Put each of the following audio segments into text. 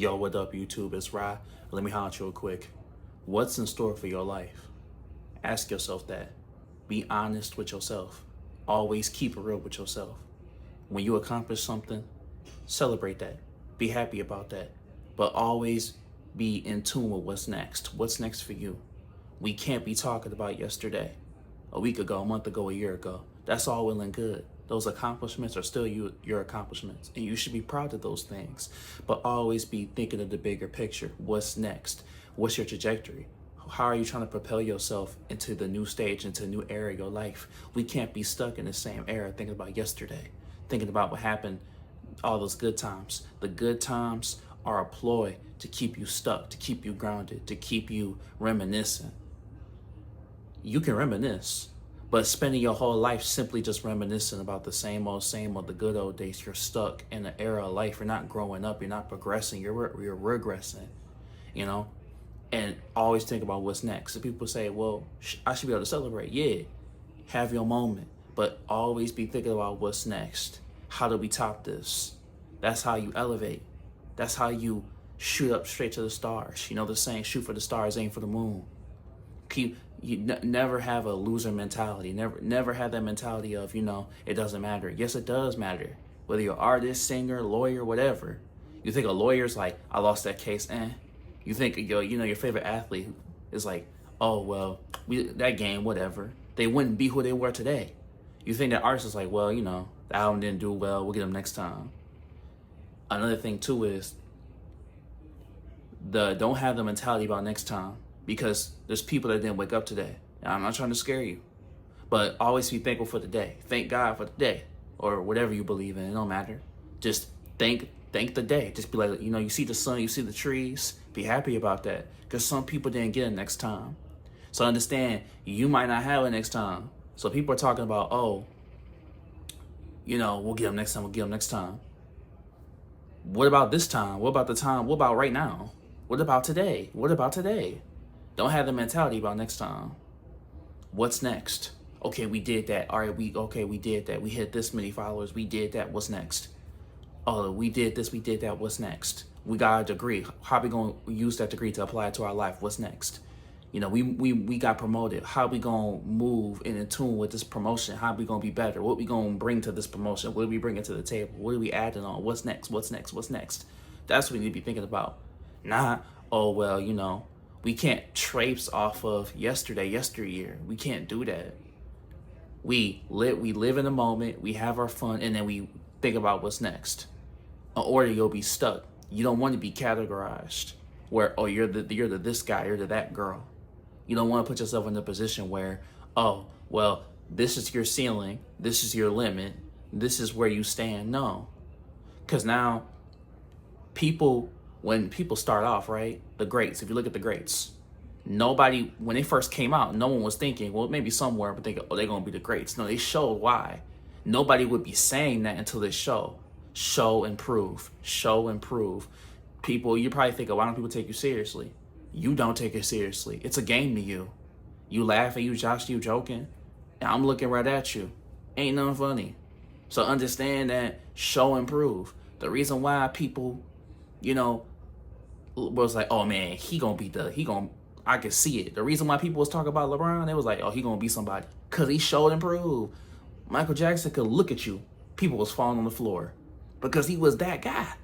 Yo, what up, YouTube? It's Rye. Let me holler at you real quick. What's in store for your life? Ask yourself that. Be honest with yourself. Always keep it real with yourself. When you accomplish something, celebrate that. Be happy about that. But always be in tune with what's next. What's next for you? We can't be talking about yesterday, a week ago, a month ago, a year ago. That's all well and good. Those accomplishments are still your accomplishments, and you should be proud of those things. But always be thinking of the bigger picture. What's next? What's your trajectory? How are you trying to propel yourself into the new stage, into a new era of your life? We can't be stuck in the same era thinking about yesterday, thinking about what happened, all those good times. The good times are a ploy to keep you stuck, to keep you grounded, to keep you reminiscing. You can reminisce, but spending your whole life simply just reminiscing about the same old, the good old days, you're stuck in an era of life. You're not growing up. You're not progressing. You're regressing, you know? And always think about what's next. So people say, well, I should be able to celebrate. Yeah, have your moment, but always be thinking about what's next. How do we top this? That's how you elevate. That's how you shoot up straight to the stars. You know the saying, shoot for the stars, aim for the moon. Never have a loser mentality. Never have that mentality of, it doesn't matter. Yes, it does matter. Whether you're an artist, singer, lawyer, whatever. You think a lawyer's like, I lost that case, You think your favorite athlete is like, oh well, that game, whatever. They wouldn't be who they were today. You think that artist is like, well, the album didn't do well, we'll get them next time. Another thing too is don't have the mentality about next time, because there's people that didn't wake up today. And I'm not trying to scare you, but always be thankful for the day. Thank God for the day, or whatever you believe in. It don't matter. Just thank the day. Just be like, you see the sun, you see the trees. Be happy about that, because some people didn't get it next time. So understand, you might not have it next time. So people are talking about, oh, we'll get them next time. We'll get them next time. What about this time? What about the time? What about right now? What about today? What about today? Don't have the mentality about next time. What's next? Okay, we did that. All right, we did that. We hit this many followers. We did that. What's next? Oh, we did this. We did that. What's next? We got a degree. How are we going to use that degree to apply it to our life? What's next? We got promoted. How are we going to move in tune with this promotion? How are we going to be better? What are we going to bring to this promotion? What are we bringing to the table? What are we adding on? What's next? What's next? What's next? That's what we need to be thinking about. Not, oh, well, we can't traipse off of yesteryear. We can't do that. We live in the moment. We have our fun, and then we think about what's next. Or you'll be stuck. You don't want to be categorized where, oh, you're the this guy, you're the that girl. You don't want to put yourself in a position where, oh, well, this is your ceiling, this is your limit, this is where you stand. No. Because now when people start off, right, the greats, if you look at the greats, nobody, when they first came out, no one was thinking, well, maybe somewhere, but thinking, oh, they're going to be the greats. No, they showed why. Nobody would be saying that until they show and prove. People, you probably think, oh, why don't people take you seriously? You don't take it seriously. It's a game to you. You laughing, you joshing, you joking, and I'm looking right at you. Ain't nothing funny. So understand that, show and prove. The reason why people, was like, oh man, I can see it. The reason why people was talking about LeBron, they was like, oh, he gonna be somebody. Cause he showed and proved. Michael Jackson could look at you. People was falling on the floor because he was that guy,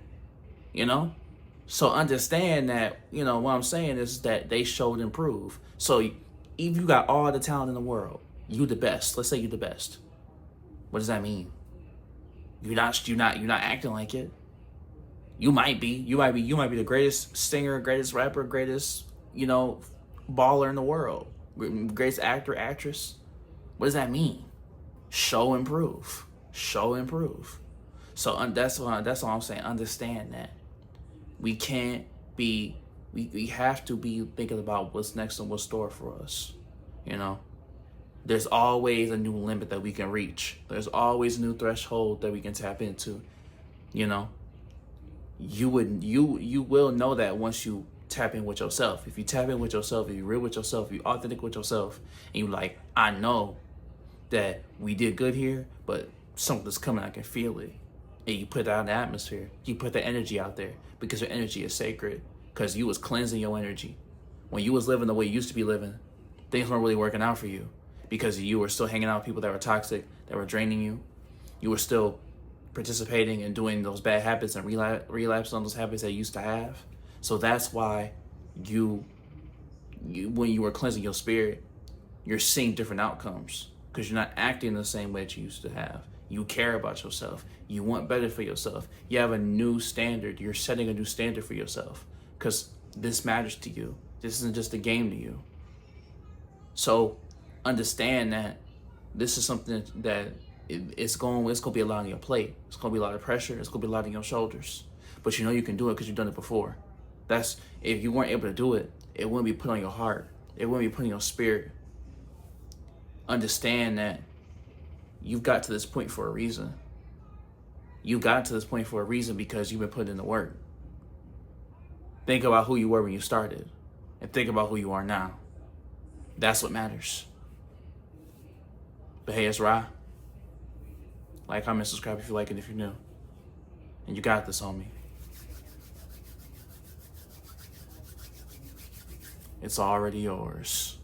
So understand that, what I'm saying is that they showed and proved. So if you got all the talent in the world, you the best. Let's say you the best. What does that mean? You're not acting like it. You might be the greatest singer, greatest rapper, greatest, baller in the world, greatest actor, actress. What does that mean? Show and prove. So that's all I'm saying. Understand that we can't be, we have to be thinking about what's next and what's store for us. There's always a new limit that we can reach. There's always a new threshold that we can tap into. You will know that once you tap in with yourself. If you tap in with yourself, if you're real with yourself, if you're authentic with yourself, and you like, I know that we did good here, but something's coming, I can feel it. and you put it out in the atmosphere. You put the energy out there because your energy is sacred. Because you was cleansing your energy. When you was living the way you used to be living, things weren't really working out for you because you were still hanging out with people that were toxic, that were draining you. You were still participating and doing those bad habits and relapsing on those habits that you used to have. So that's why you when you were cleansing your spirit, you're seeing different outcomes because you're not acting the same way that you used to have. You care about yourself. You want better for yourself. You have a new standard. You're setting a new standard for yourself because this matters to you. This isn't just a game to you. So understand that this is something that it's going to be a lot on your plate. It's going to be a lot of pressure. It's going to be a lot on your shoulders. But you know you can do it because you've done it before. That's if you weren't able to do it, it wouldn't be put on your heart. It wouldn't be put in your spirit. Understand that you've got to this point for a reason. You got to this point for a reason because you've been putting in the work. Think about who you were when you started and think about who you are now. That's what matters. But hey, it's Ra. Like, comment, subscribe if you like it, if you're new. And you got this, homie. It's already yours.